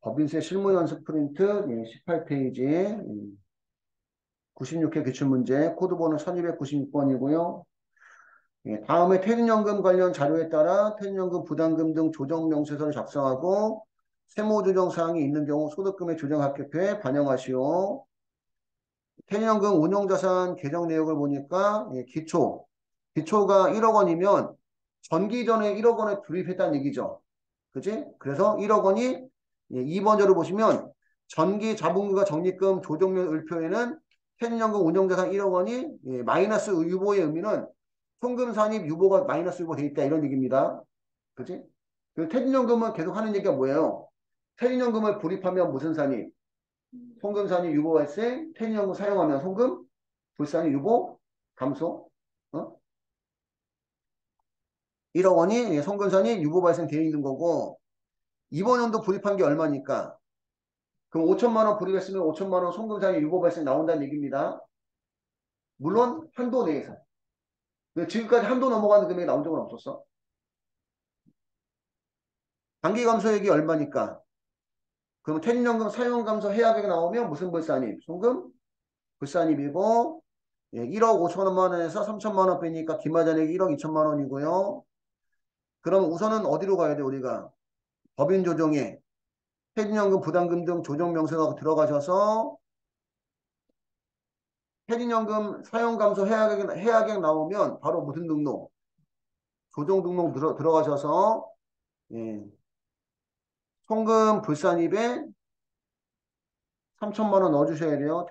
법인세 실무 연습 프린트 18페이지 96회 기출문제 코드번호 1296번이고요. 다음에 퇴직연금 관련 자료에 따라 퇴직연금 부담금 등 조정 명세서를 작성하고 세무 조정 사항이 있는 경우 소득금의 조정 합계표에 반영하시오. 퇴직연금 운용자산 계정 내역을 보니까 기초가 1억 원이면 전기 전에 1억 원에 불입했다는 얘기죠. 그지? 그래서 1억 원이 2번절을 보시면 전기 자본금과 적립금 조정면 을표에는 퇴직연금 운용자산 1억 원이 마이너스 유보의 의미는 송금산입 유보가 마이너스 유보 돼 있다 이런 얘기입니다. 그지? 그 퇴직연금은 계속 하는 얘기가 뭐예요? 퇴직연금을 불입하면 무슨 산입? 송금산입 유보 발생, 퇴직연금 사용하면 송금, 불산입 유보 감소. 어? 1억 원이 송금산입 유보 발생되어 있는 거고 이번 연도 불입한 게 얼마니까? 그럼 5천만 원 불입했으면 5천만 원 송금상의 유보 발생 나온다는 얘기입니다. 물론 한도 내에서. 지금까지 한도 넘어가는 금액이 나온 적은 없었어. 단기 감소액이 얼마니까? 그러면 퇴직연금 사용 감소 해약액이 나오면 무슨 불산입? 송금? 불산입이고 1억 5천만 원에서 3천만 원 빼니까 기마잔액이 1억 2천만 원이고요. 그럼 우선은 어디로 가야 돼 우리가? 법인 조정에 퇴직연금 부담금 등 조정 명세가 들어가셔서 퇴직연금 사용 감소 해약액 나오면 바로 무슨 등록? 조정 등록 들어가셔서 송금 불산입에 3천만 원 넣어주셔야 돼요.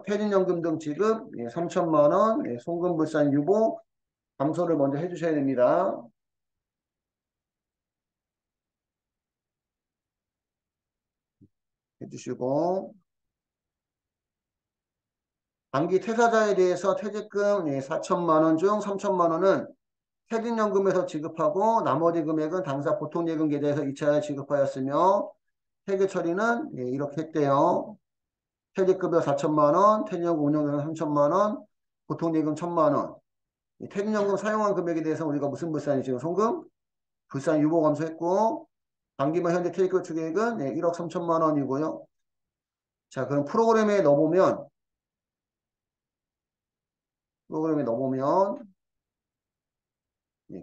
퇴직연금 등 지급 3천만 원, 송금 불산 유보 감소를 먼저 해주셔야 됩니다. 해주시고 단기 퇴사자에 대해서 퇴직금 4천만 원 중 3천만 원은 퇴직연금에서 지급하고 나머지 금액은 당사 보통예금 계좌에서 2차에 지급하였으며 퇴계 처리는 이렇게 했대요. 퇴직급여 4천만 원, 퇴직연금 운용자산 3천만 원, 보통예금 1천만 원. 퇴직연금 사용한 금액에 대해서 우리가 무슨 불산이 지금 송금? 불산 유보 감소했고 단기만 현재 퇴직급 추계액은 1억 3천만 원이고요. 자, 그럼 프로그램에 넣어보면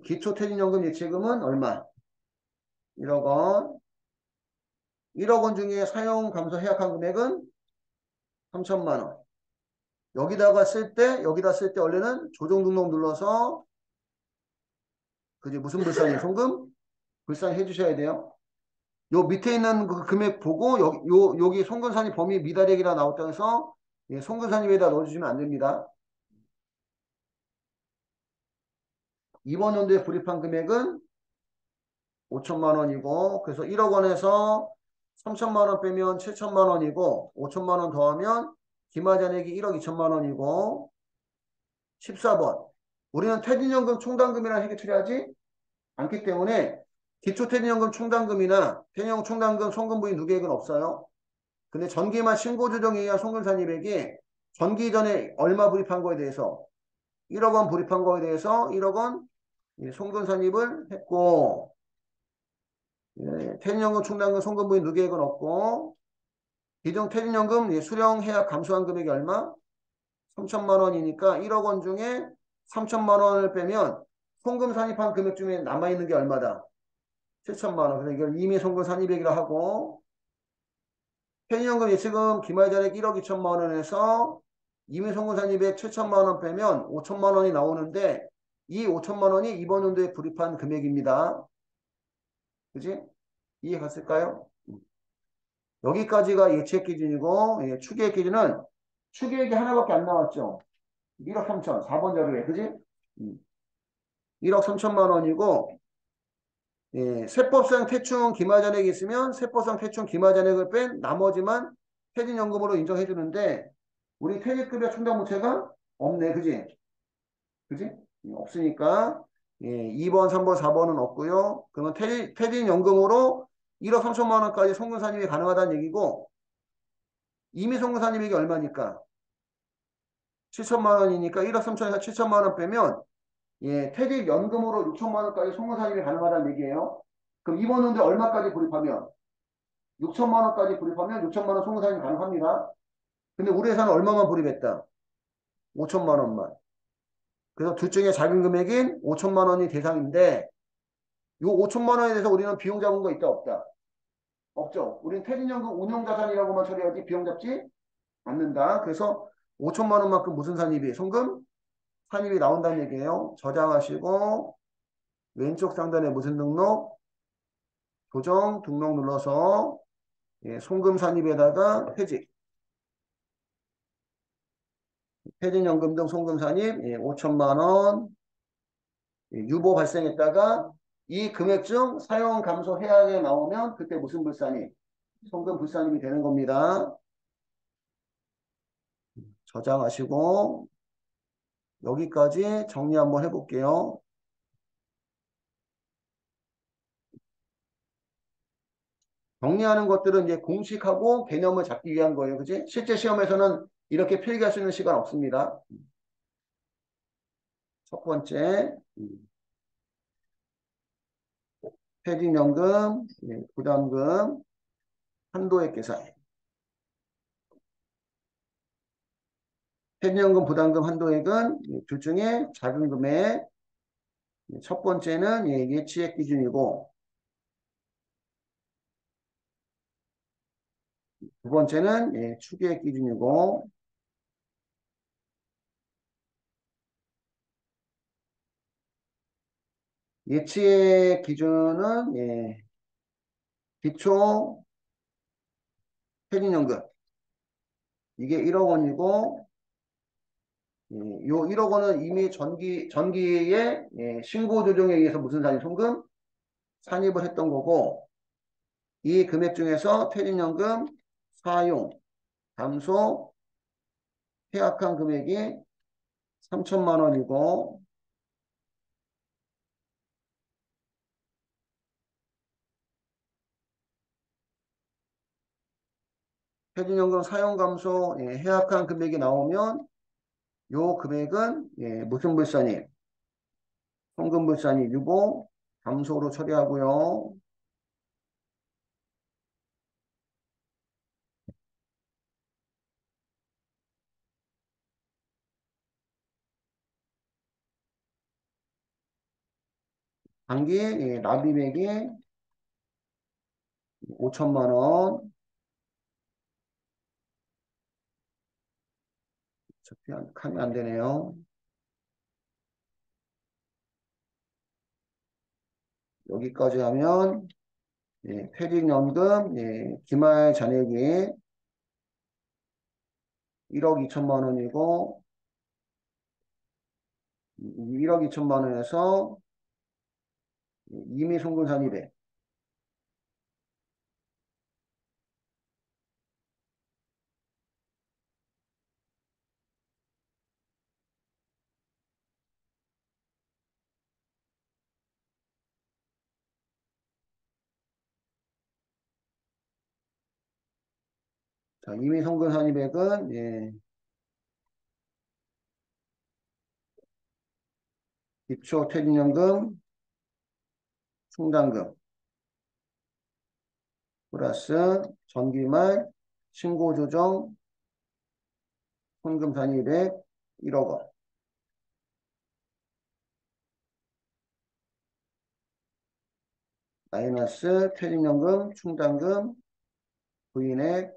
기초퇴직연금 예치금은 얼마? 1억 원. 1억 원 중에 사용 감소 해약한 금액은 3천만 원. 여기다 쓸 때 원래는 조정 등록 눌러서 그게 무슨 불산이 송금? 불산 해주셔야 돼요. 요 밑에 있는 그 금액 보고 여기 송금산입 범위 미달액이라 나왔다고 해서 송금산입에다 넣어주시면 안 됩니다. 이번 연도에 불입한 금액은 5천만 원이고 그래서 1억 원에서 3천만 원 빼면 7천만 원이고 5천만 원 더하면 기마잔액이 1억 2천만 원이고 14번 우리는 퇴직연금 총담금이라는 회계 처리하지 않기 때문에 기초퇴직연금 총담금이나 퇴직연금 총담금 송금부인 누계액은 없어요. 근데 전기만 신고조정에 의한 송금산입액이 전기 전에 얼마 불입한 거에 대해서 1억 원 불입한 거에 대해서 1억 원 송금산입을 했고 퇴직연금 충당금 송금부인 누계액은 없고 기존 퇴직연금 수령해약 감소한 금액이 얼마? 3천만 원이니까 1억 원 중에 3천만 원을 빼면 송금 산입한 금액 중에 남아있는 게 얼마다? 7천만 원. 그래서 이걸 이미 송금 산입액이라 하고 퇴직연금 예치금 기말잔액 1억 2천만 원에서 이미 송금 산입액 7천만 원 빼면 5천만 원이 나오는데 이 5천만 원이 이번 연도에 불입한 금액입니다. 그지? 이해 갔을까요? 여기까지가 예치액 기준이고 추계액 기준은 추계액이 하나밖에 안 나왔죠. 1억 3천 4번 자료에 그지? 1억 3천만 원이고 세법상 퇴충 기마잔액이 있으면 세법상 퇴충 기마잔액을 뺀 나머지만 퇴직연금으로 인정해 주는데 우리 퇴직급여 충당부채가 없네 그지? 그지? 없으니까 2번 3번 4번은 없고요. 그러면 퇴직연금으로 1억 3천만 원까지 송금산입이 가능하다는 얘기고 이미 송금산입액이 얼마니까 7천만 원이니까 1억 3천에서 7천만 원 빼면 퇴직연금으로 6천만 원까지 송금산입이 가능하다는 얘기예요. 그럼 이번 연도에 얼마까지 불입하면? 6천만 원까지 불입하면 6천만 원 송금산입 가능합니다. 근데 우리 회사는 얼마만 불입했다? 5천만 원만. 그래서 둘 중에 작은 금액인 5천만 원이 대상인데 이 5천만 원에 대해서 우리는 비용 잡은 거 있다 없다? 없죠. 우리는 퇴직연금 운용자산이라고만 처리하지 비용 잡지 않는다. 그래서 5천만 원만큼 무슨 산입이? 송금 산입이 나온다는 얘기예요. 저장하시고 왼쪽 상단에 무슨 등록? 조정 등록 눌러서 예, 송금 산입에다가 퇴직연금 등 송금 산입 예, 5천만 원 예, 유보 발생했다가 이 금액 중 사용 감소 해약에 나오면 그때 무슨 불산입? 송금 불산입이 되는 겁니다. 저장하시고 여기까지 정리 한번 해볼게요. 정리하는 것들은 이제 공식하고 개념을 잡기 위한 거예요. 그지? 실제 시험에서는 이렇게 필기할 수 있는 시간 없습니다. 첫 번째, 퇴직연금, 예, 부담금, 한도액 계산. 퇴직연금, 부담금, 한도액은 둘 중에 작은 금액. 첫 번째는 예, 예치액 기준이고, 두 번째는 예, 추계액 기준이고, 예치액 기준은 예, 기초 퇴직연금. 이게 1억 원이고, 예, 요 1억 원은 이미 전기에 예, 신고 조정에 의해서 무슨 산입 송금? 산입을 했던 거고, 이 금액 중에서 퇴직연금 사용, 감소, 해약한 금액이 3천만 원이고, 퇴직연금 사용 감소, 예, 해약한 금액이 나오면 요 금액은 예, 무슨 불산입? 송금 불산입 유보, 감소로 처리하고요. 단기 예, 납입액이 5천만 원. 어차피 하면 안 되네요. 여기까지 하면 예, 퇴직연금 예, 기말 잔액이 1억 2천만 원이고 1억 2천만 원에서 이미 송금 산입액 자, 이미 송금 산입액은 예, 기초 퇴직연금 충당금 플러스 전기말 신고조정 송금 산입액 1억 원 마이너스 퇴직연금 충당금 부인액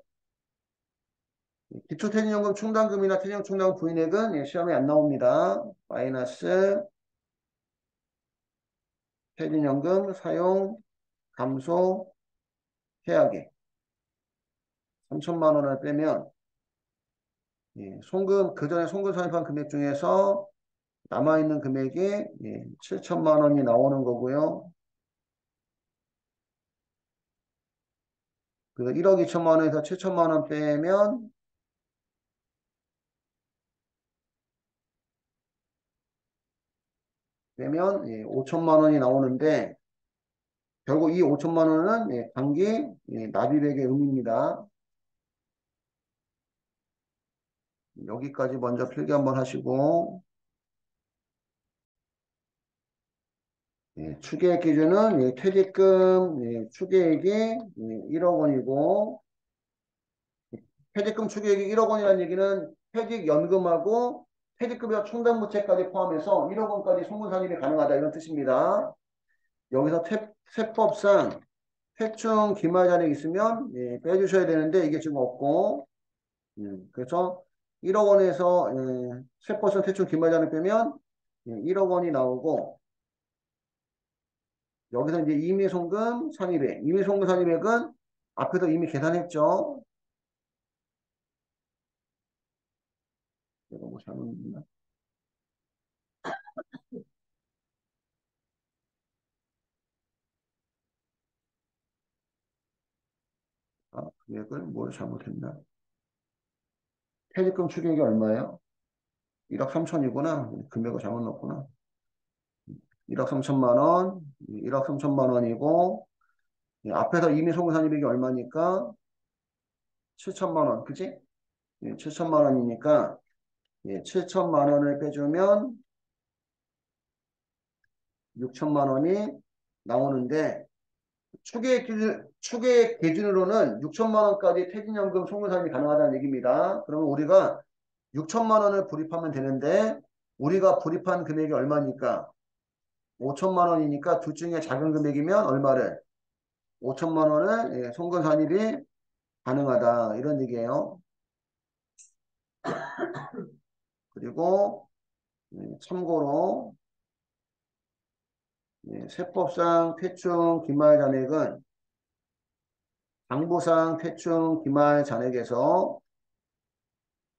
기초퇴직연금 충당금이나 퇴직연금 충당금 부인액은 예, 시험에 안 나옵니다. 마이너스 퇴직연금 사용 감소 해약액 3천만 원을 빼면 예, 송금 그전에 송금 산입한 금액 중에서 남아있는 금액이 예, 7천만 원이 나오는 거고요. 그 1억 2천만 원에서 7천만 원 빼면 예, 5천만 원이 나오는데 결국 이 5천만 원은 예, 단기 예, 납입액의 의미입니다. 여기까지 먼저 필기 한번 하시고 추계액 기준은 퇴직금 추계액이 1억 원이고 퇴직금 추계액이 1억 원이라는 얘기는 퇴직연금하고 퇴직급여 충당부채까지 포함해서 1억 원까지 송금산입이 가능하다 이런 뜻입니다. 여기서 세법상 퇴충 기말 잔액 있으면 빼주셔야 되는데 이게 지금 없고 그래서 1억 원에서 세법상 퇴충 기말 잔액 빼면 1억 원이 나오고 여기서 이제 임의송금 산입액 임의송금 산입액은 앞에서 이미 계산했죠. 이거 뭐 잘못했나? 아, 금액을 뭘 잘못했나? 퇴직금 추계액이 얼마예요? 1억 3천이구나. 금액을 잘못 넣었구나. 1억 3천만 원, 1억 3천만 원이고 앞에서 이미 송금산입액이 얼마니까? 7천만 원, 그지? 7천만 원이니까 7천만 원을 빼주면 6천만 원이 나오는데 추계액 기준으로는 6천만 원까지 퇴직연금 송금산입이 가능하다는 얘기입니다. 그러면 우리가 6천만 원을 불입하면 되는데 우리가 불입한 금액이 얼마니까? 5천만 원이니까 둘 중에 작은 금액이면 얼마를? 5천만 원을 송금산입이 가능하다 이런 얘기예요. 그리고 참고로 세법상 퇴충 기말 잔액은 당부상 퇴충 기말 잔액에서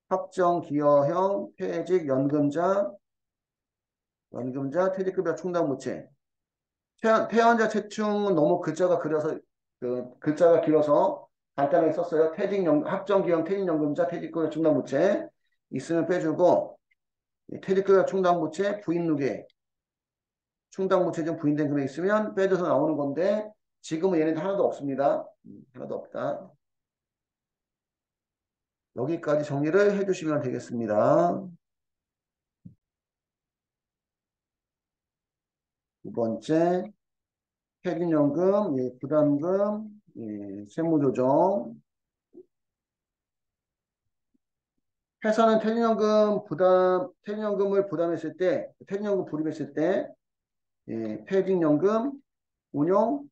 확정기여형 퇴직연금자 퇴직급여 충당부채 퇴원자 퇴충은 너무 글자가 길어서 간단하게 썼어요. 합정기형 퇴직연금자 퇴직급여 충당부채 있으면 빼주고 퇴직급여 충당부채 부인누계 충당부채 중 부인된 금액 있으면 빼줘서 나오는 건데 지금은 얘네들 하나도 없습니다. 하나도 없다. 여기까지 정리를 해주시면 되겠습니다. 두 번째, 퇴직연금, 부담금, 세무조정. 회사는 퇴직연금을 부담했을 때, 퇴직연금 불입했을 때, 퇴직연금 운용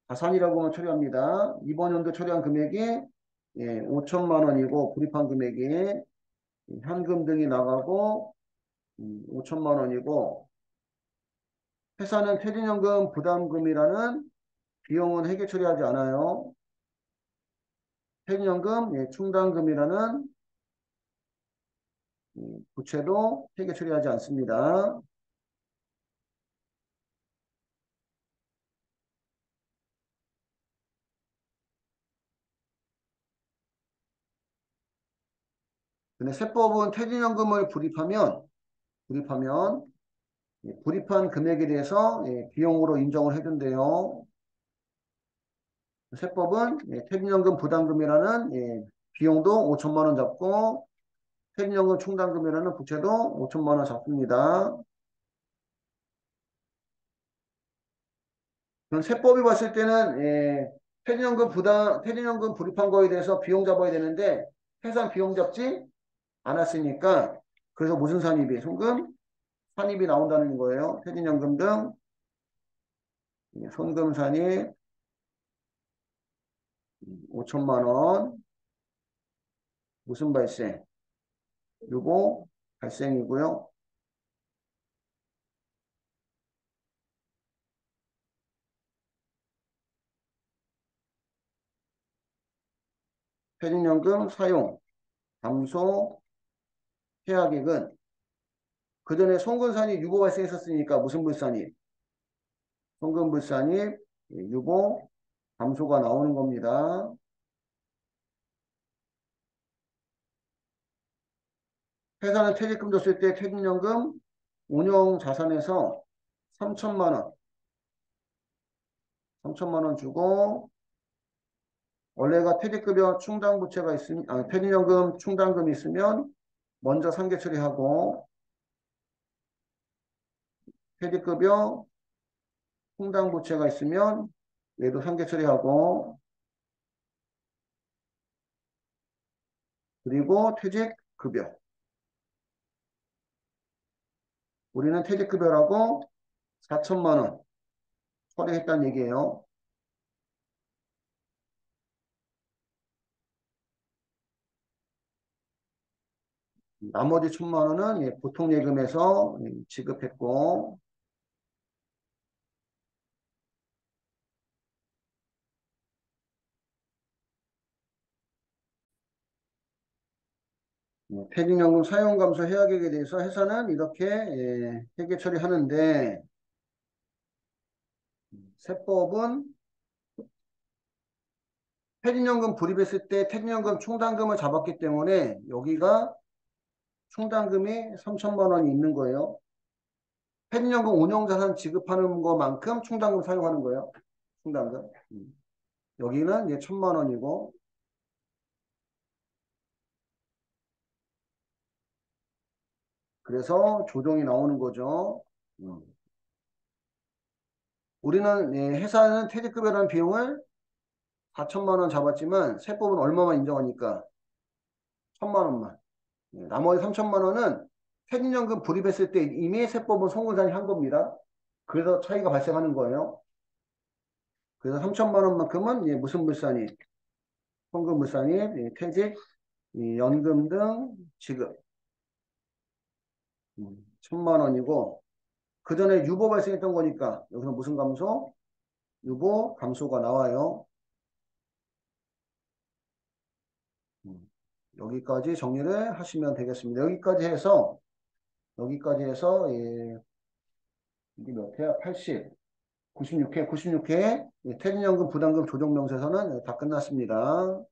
자산이라고만 처리합니다. 이번 연도 처리한 금액이 5천만 원이고, 불입한 금액이 현금 등이 나가고, 5천만 원이고, 회사는 퇴직연금 부담금이라는 비용은 회계 처리하지 않아요. 퇴직연금 충당금이라는 부채도 회계 처리하지 않습니다. 근데 세법은 퇴직연금을 불입하면 불입한 금액에 대해서 비용으로 인정을 해준대요. 세법은 퇴직연금 부담금이라는 비용도 5천만 원 잡고 퇴직연금 충당금이라는 부채도 5천만 원 잡습니다. 그럼 세법이 봤을 때는 퇴직연금 불입한 거에 대해서 비용 잡아야 되는데 해상 비용 잡지 않았으니까 그래서 무슨 산입이 송금 산입이 나온다는 거예요. 퇴직연금 등 송금 산입 5천만 원 무슨 발생? 유보 발생이고요. 퇴직연금 사용 감소 해약액은 그 전에 송금산입 유보 발생했었으니까 무슨 불산입? 송금 불산입 유보 감소가 나오는 겁니다. 회사는 퇴직금 줬을 때 퇴직연금 운용 자산에서 3천만 원, 3천만 원 주고 원래가 퇴직급여 충당부채가 있으면 퇴직연금 충당금이 있으면 먼저 상계 처리하고 퇴직급여 충당 부채가 있으면 얘도 상계 처리하고, 그리고 퇴직급여. 우리는 퇴직급여라고 4천만 원 처리했다는 얘기예요. 나머지 1천만 원은 보통 예금에서 지급했고, 퇴직연금 사용감소 해약액에 대해서 회사는 이렇게 회계 처리하는데, 세법은 퇴직연금 불입했을 때 퇴직연금 충당금을 잡았기 때문에 여기가 충당금이 3천만 원이 있는 거예요. 퇴직연금 운용자산 지급하는 것만큼 충당금 사용하는 거예요. 충당금. 여기는 이제 1천만 원이고, 그래서 조정이 나오는 거죠. 음. 우리는 회사는 퇴직급여라는 비용을 4천만 원 잡았지만 세법은 얼마만 인정하니까 1천만 원만. 나머지 3천만 원은 퇴직연금 불입했을 때 이미 세법은 송금산이 한 겁니다. 그래서 차이가 발생하는 거예요. 그래서 3천만 원만큼은 무슨 물산이, 송금 물산이 퇴직, 연금 등 지급 1천만 원이고, 그 전에 유보 발생했던 거니까 여기서 무슨 감소? 유보 감소가 나와요. 음, 여기까지 정리를 하시면 되겠습니다. 여기까지 해서 이게 몇 회야? 80, 96회, 96회 퇴직연금 부담금 조정 명세서는 다 끝났습니다.